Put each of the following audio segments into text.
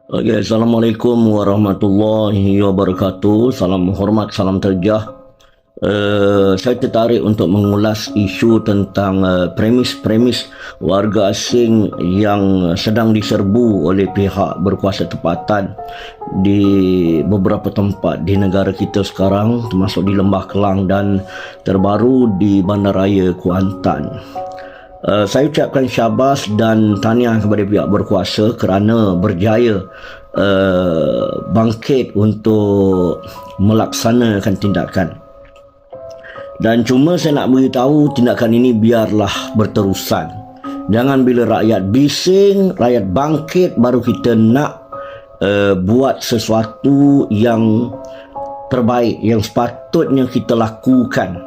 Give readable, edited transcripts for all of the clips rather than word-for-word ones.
Okay, Assalamualaikum warahmatullahi wabarakatuh. Salam hormat, salam terjah. Saya tertarik untuk mengulas isu tentang premis-premis warga asing yang sedang diserbu oleh pihak berkuasa tempatan di beberapa tempat di negara kita sekarang, termasuk di Lembah Kelang dan terbaru di Bandaraya Kuantan. Saya ucapkan syabas dan tahniah kepada pihak berkuasa kerana berjaya bangkit untuk melaksanakan tindakan. Dan cuma saya nak beritahu, tindakan ini biarlah berterusan. Jangan bila rakyat bising, rakyat bangkit, baru kita nak buat sesuatu yang terbaik, yang sepatutnya kita lakukan.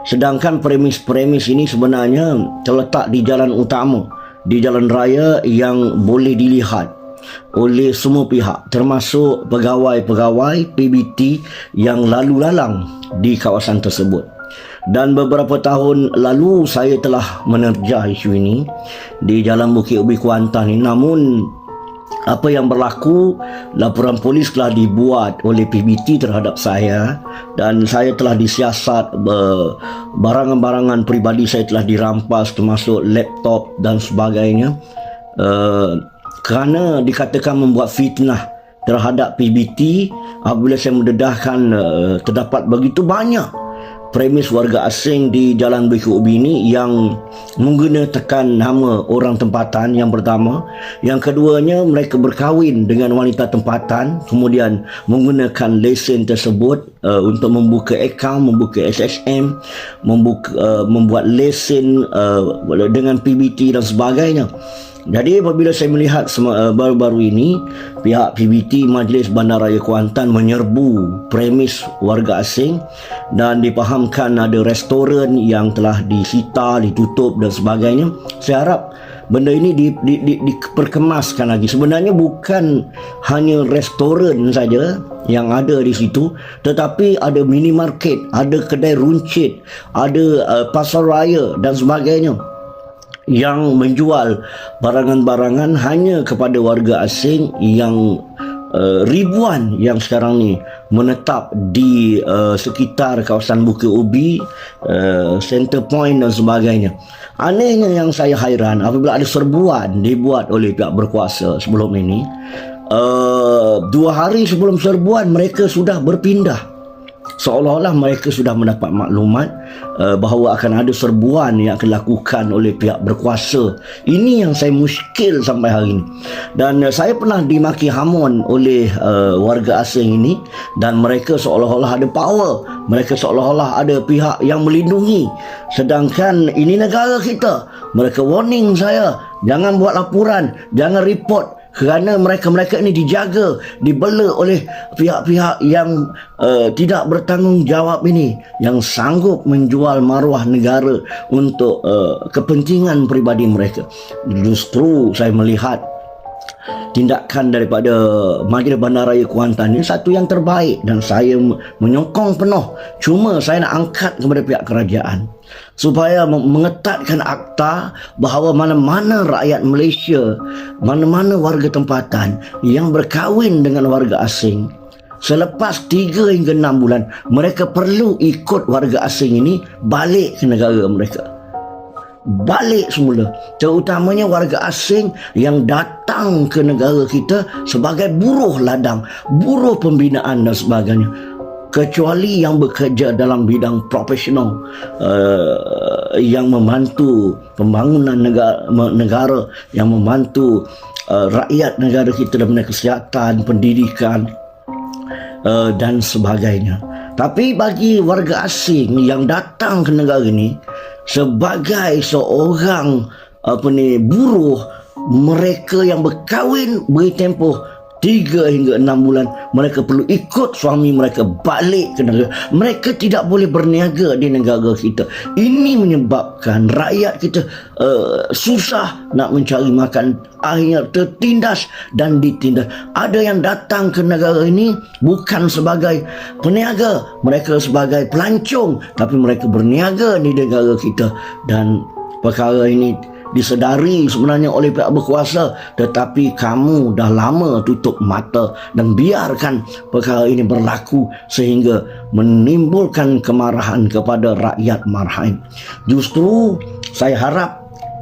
Sedangkan premis-premis ini sebenarnya terletak di jalan utama, di jalan raya yang boleh dilihat oleh semua pihak, termasuk pegawai-pegawai PBT yang lalu lalang di kawasan tersebut. Dan beberapa tahun lalu saya telah menerjah isu ini di Jalan Bukit Ubi Kuantan ini. Namun apa yang berlaku, laporan polis telah dibuat oleh PBT terhadap saya dan saya telah disiasat, barangan-barangan peribadi saya telah dirampas, termasuk laptop dan sebagainya, kerana dikatakan membuat fitnah terhadap PBT apabila saya mendedahkan terdapat begitu banyak premis warga asing di Jalan Bukit Ubi ini yang menggunakan nama orang tempatan, yang pertama. Yang keduanya, mereka berkahwin dengan wanita tempatan, kemudian menggunakan lesen tersebut untuk membuka akaun, membuka SSM, membuat lesen dengan PBT dan sebagainya. Jadi apabila saya melihat baru-baru ini pihak PBT Majlis Bandaraya Kuantan menyerbu premis warga asing dan dipahamkan ada restoran yang telah disita, ditutup dan sebagainya, saya harap benda ini diperkemaskan lagi. Sebenarnya bukan hanya restoran saja yang ada di situ, tetapi ada minimarket, ada kedai runcit, ada pasar raya dan sebagainya yang menjual barangan-barangan hanya kepada warga asing yang ribuan yang sekarang ni menetap di sekitar kawasan Bukit Ubi, Center Point dan sebagainya. Anehnya yang saya hairan, apabila ada serbuan dibuat oleh pihak berkuasa sebelum ini, 2 hari sebelum serbuan mereka sudah berpindah, seolah-olah mereka sudah mendapat maklumat bahawa akan ada serbuan yang akan dilakukan oleh pihak berkuasa. Ini yang saya muskil sampai hari ini. Dan saya pernah dimaki hamun oleh warga asing ini, dan mereka seolah-olah ada power, mereka seolah-olah ada pihak yang melindungi, sedangkan ini negara kita. Mereka warning saya, jangan buat laporan, jangan report, kerana mereka-mereka ini dijaga, dibela oleh pihak-pihak yang tidak bertanggungjawab ini, yang sanggup menjual maruah negara untuk kepentingan peribadi mereka. Justru saya melihat tindakan daripada Majlis Bandaraya Kuantan ini satu yang terbaik dan saya menyokong penuh. Cuma saya nak angkat kepada pihak kerajaan supaya mengetatkan akta bahawa mana-mana rakyat Malaysia, mana-mana warga tempatan yang berkahwin dengan warga asing, selepas 3 hingga 6 bulan, mereka perlu ikut warga asing ini balik ke negara mereka. Balik semula, terutamanya warga asing yang datang ke negara kita sebagai buruh ladang, buruh pembinaan dan sebagainya, kecuali yang bekerja dalam bidang profesional, yang membantu pembangunan negara, yang membantu rakyat negara kita dalam kesihatan, pendidikan dan sebagainya. Tapi bagi warga asing yang datang ke negara ini sebagai seorang buruh, mereka yang berkahwin beri tempoh 3 hingga 6 bulan, mereka perlu ikut suami mereka balik ke negara. Mereka tidak boleh berniaga di negara kita. Ini menyebabkan rakyat kita susah nak mencari makan, akhirnya tertindas dan ditindas. Ada yang datang ke negara ini bukan sebagai peniaga, mereka sebagai pelancong, tapi mereka berniaga di negara kita, dan perkara ini disedari sebenarnya oleh pihak berkuasa, tetapi kamu dah lama tutup mata dan biarkan perkara ini berlaku sehingga menimbulkan kemarahan kepada rakyat Marhain. Justru saya harap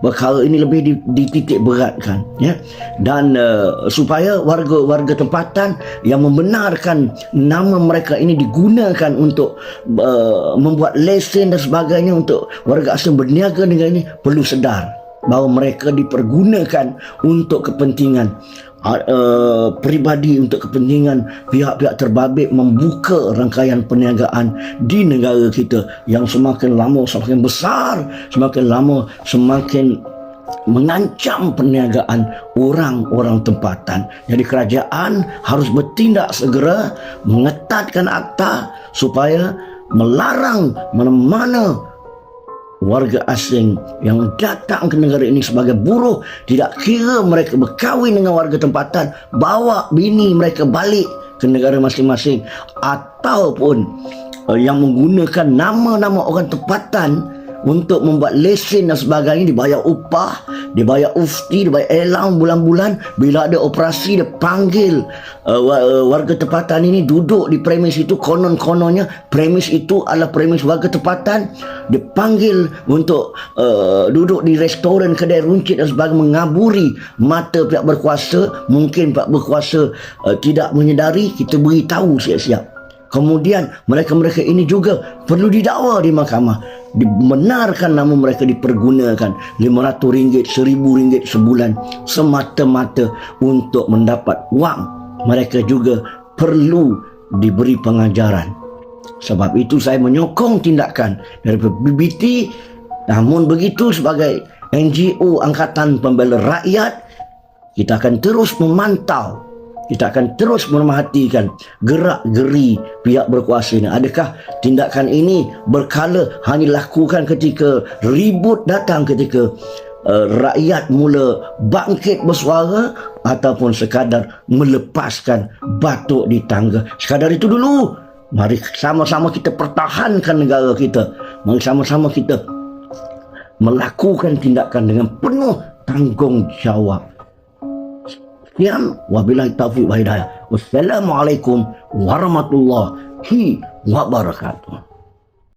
perkara ini lebih dititik beratkan, ya, dan supaya warga-warga tempatan yang membenarkan nama mereka ini digunakan untuk membuat lesen dan sebagainya untuk warga asing berniaga dengan ini perlu sedar bahawa mereka dipergunakan untuk kepentingan peribadi, untuk kepentingan pihak-pihak terbabit membuka rangkaian perniagaan di negara kita yang semakin lama semakin besar, semakin lama semakin mengancam perniagaan orang-orang tempatan. Jadi kerajaan harus bertindak segera mengetatkan akta supaya melarang mana-mana warga asing yang datang ke negara ini sebagai buruh, tidak kira mereka berkahwin dengan warga tempatan, bawa bini mereka balik ke negara masing-masing, ataupun yang menggunakan nama-nama orang tempatan untuk membuat lesen dan sebagainya, dibayar upah, dibayar ufti, dibayar elang bulan-bulan. Bila ada operasi, dia panggil warga tempatan ini duduk di premis itu. Konon-kononnya premis itu adalah premis warga tempatan. Dia panggil untuk duduk di restoran, kedai runcit dan sebagainya, mengaburi mata pihak berkuasa. Mungkin pihak berkuasa tidak menyedari, kita beritahu siap-siap. Kemudian mereka-mereka ini juga perlu didakwa di mahkamah. Dibenarkan nama mereka dipergunakan RM500, RM1,000 sebulan semata-mata untuk mendapat wang. Mereka juga perlu diberi pengajaran. Sebab itu saya menyokong tindakan dari PBT. Namun begitu, sebagai NGO Angkatan Pembela Rakyat, kita akan terus memantau, kita akan terus memerhatikan gerak-geri pihak berkuasa ini. Adakah tindakan ini berkala hanya dilakukan ketika ribut datang, ketika rakyat mula bangkit bersuara, ataupun sekadar melepaskan batuk di tangga. Sekadar itu dulu. Mari sama-sama kita pertahankan negara kita. Mari sama-sama kita melakukan tindakan dengan penuh tanggungjawab. Sekian, wabillahi taufiq wa hidayah. Wassalamualaikum warahmatullahi wabarakatuh.